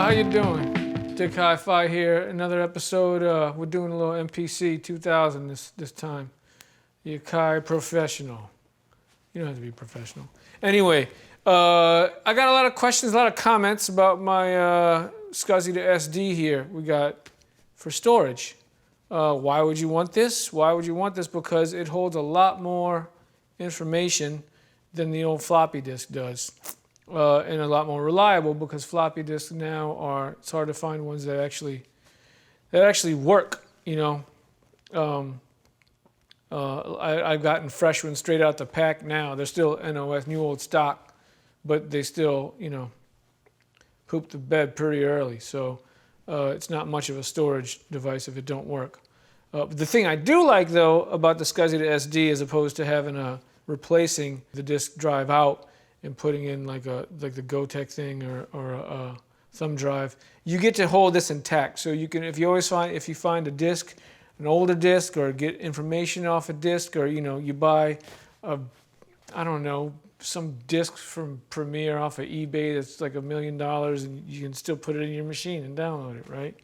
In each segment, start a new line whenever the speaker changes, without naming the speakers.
how you doing? Dick Hi-Fi here. Another episode. We're doing a little MPC2000 this time. The Akai Professional. You don't have to be professional. Anyway, I got a lot of questions, a lot of comments about my Scsi2sd here. We got for storage. Why would you want this? Why would you want this? Because it holds a lot more information than the old floppy disk does. And a lot more reliable, because floppy disks now it's hard to find ones that actually work, you know. I've gotten fresh ones straight out the pack now. They're still NOS, new old stock, but they still, you know, poop the bed pretty early. So it's not much of a storage device if it don't work. The thing I do like, though, about the Scsi2sd, as opposed to having replacing the disk drive out and putting in like the GoTech thing or a thumb drive, you get to hold this intact. So you can, if you find a disk, an older disk, or get information off a disk, or you buy I don't know, some disc from Premiere off of eBay that's like $1 million, and you can still put it in your machine and download it, right?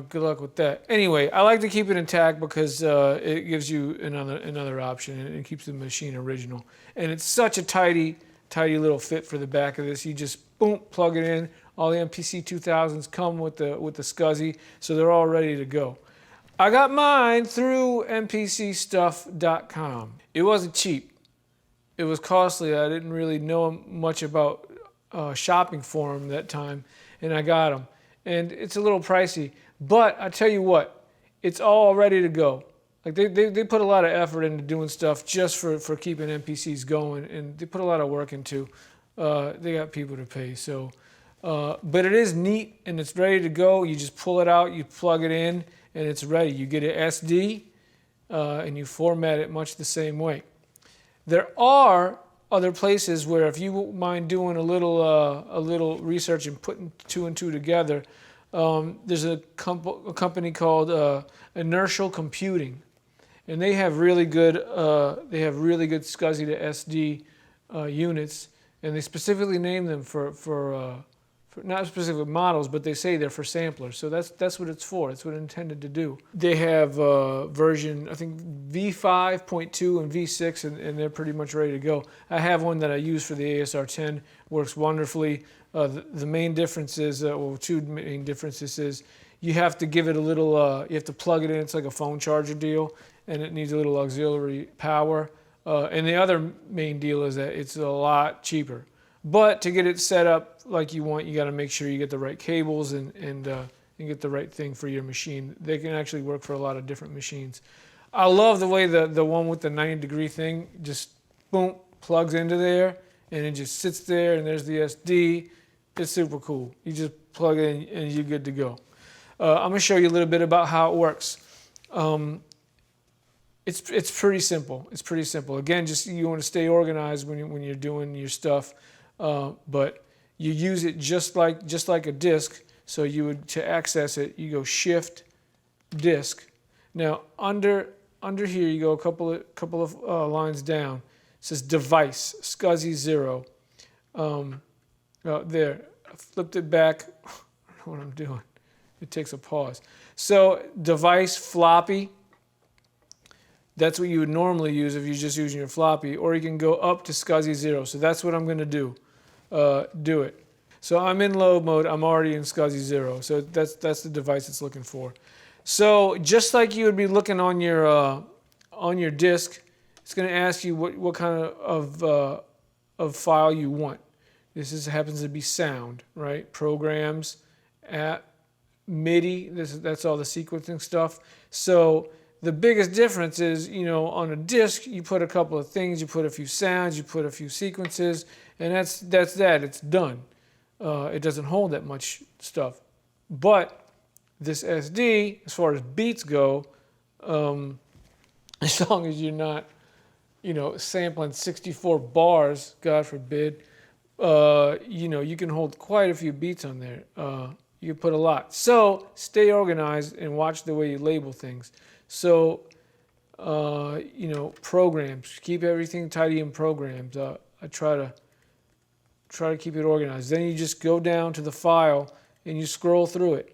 Good luck with that. Anyway, I like to keep it intact because it gives you another option, and it keeps the machine original. And it's such a tidy little fit for the back of this. You just boom, plug it in. All the MPC2000s come with the Scsi, so they're all ready to go. I got mine through MPCstuff.com. It wasn't cheap. It was costly. I didn't really know much about shopping for them that time, and I got them. And it's a little pricey, but I tell you what, it's all ready to go. Like they put a lot of effort into doing stuff just for keeping MPCs going, and they put a lot of work into. They got people to pay, so. But it is neat, and it's ready to go. You just pull it out, you plug it in, and it's ready. You get an SD, and you format it much the same way. There are other places where, if you mind doing a little research and putting two and two together, there's a company called Inertial Computing, and they have really good Scsi2sd units, and they specifically name them for not specific models, but they say they're for samplers. So that's what it's for. That's what it's intended to do. They have version, I think, V5.2 and V6, and they're pretty much ready to go. I have one that I use for the ASR10. Works wonderfully. The main difference is, well, two main differences is, you have to give it a little, you have to plug it in. It's like a phone charger deal, and it needs a little auxiliary power. And the other main deal is that it's a lot cheaper. But to get it set up like you want, you got to make sure you get the right cables and get the right thing for your machine. They can actually work for a lot of different machines. I love the way the one with the 90-degree thing just boom plugs into there, and it just sits there, and there's the SD. It's super cool. You just plug it in and you're good to go. I'm going to show you a little bit about how it works. It's pretty simple. It's pretty simple. Again, just you want to stay organized when you're doing your stuff. But you use it just like a disk. So to access it, you go Shift Disk. Now under here, you go a couple of lines down. It says Device Scsi 0. There, I flipped it back. I don't know what I'm doing. It takes a pause. So Device Floppy. That's what you would normally use if you're just using your floppy, or you can go up to Scsi 0. So that's what I'm going to do. Do it. So I'm in load mode. I'm already in Scsi 0. So that's the device it's looking for. So just like you would be looking on your disk, it's going to ask you what kind of file you want. This happens to be sound, right? Programs, app, MIDI. That's all the sequencing stuff. So the biggest difference is, on a disk, you put a couple of things, you put a few sounds, you put a few sequences, and that's that. It's done. It doesn't hold that much stuff. But this SD, as far as beats go, as long as you're not, sampling 64 bars, God forbid, you can hold quite a few beats on there. You can put a lot. So stay organized and watch the way you label things. So, programs. Keep everything tidy in programs. I try to try to keep it organized. Then you just go down to the file and you scroll through it.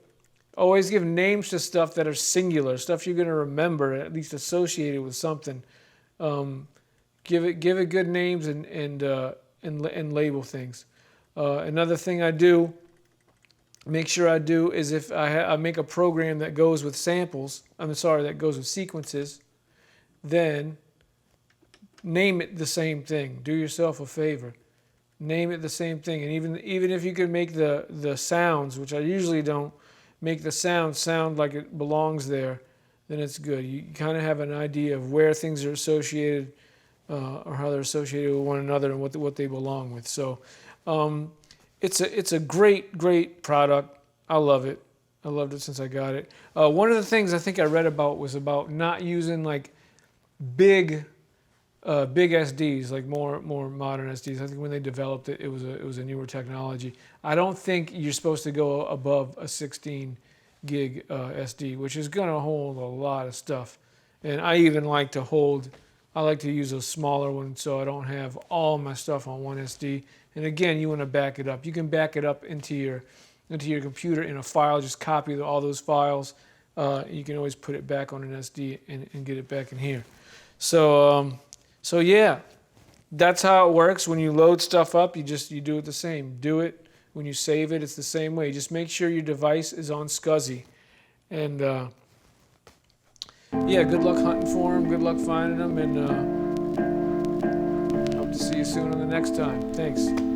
Always give names to stuff that are singular, stuff you're going to remember, at least associated with something. Give it good names and label things. Another thing I do, make sure I do, is if I make a program that goes with samples, that goes with sequences, then name it the same thing. Do yourself a favor. Name it the same thing. And even if you can make the sounds, which I usually don't, make the sound like it belongs there, then it's good. You kind of have an idea of where things are associated or how they're associated with one another and what they belong with. So it's a great product. I love it. I loved it since I got it. One of the things I think I read about was about not using like big SDs, like more modern SDs. I think when they developed it, it was a newer technology. I don't think you're supposed to go above a 16 gig SD, which is going to hold a lot of stuff. And I even like to use a smaller one so I don't have all my stuff on one SD. And again, you want to back it up. You can back it up into your computer in a file. Just copy all those files. You can always put it back on an SD and get it back in here. So yeah, that's how it works. When you load stuff up, you do it the same. Do it when you save it. It's the same way. Just make sure your device is on SCSI. And yeah, good luck hunting for them. Good luck finding them. And hope to see you soon on the next time. Thanks.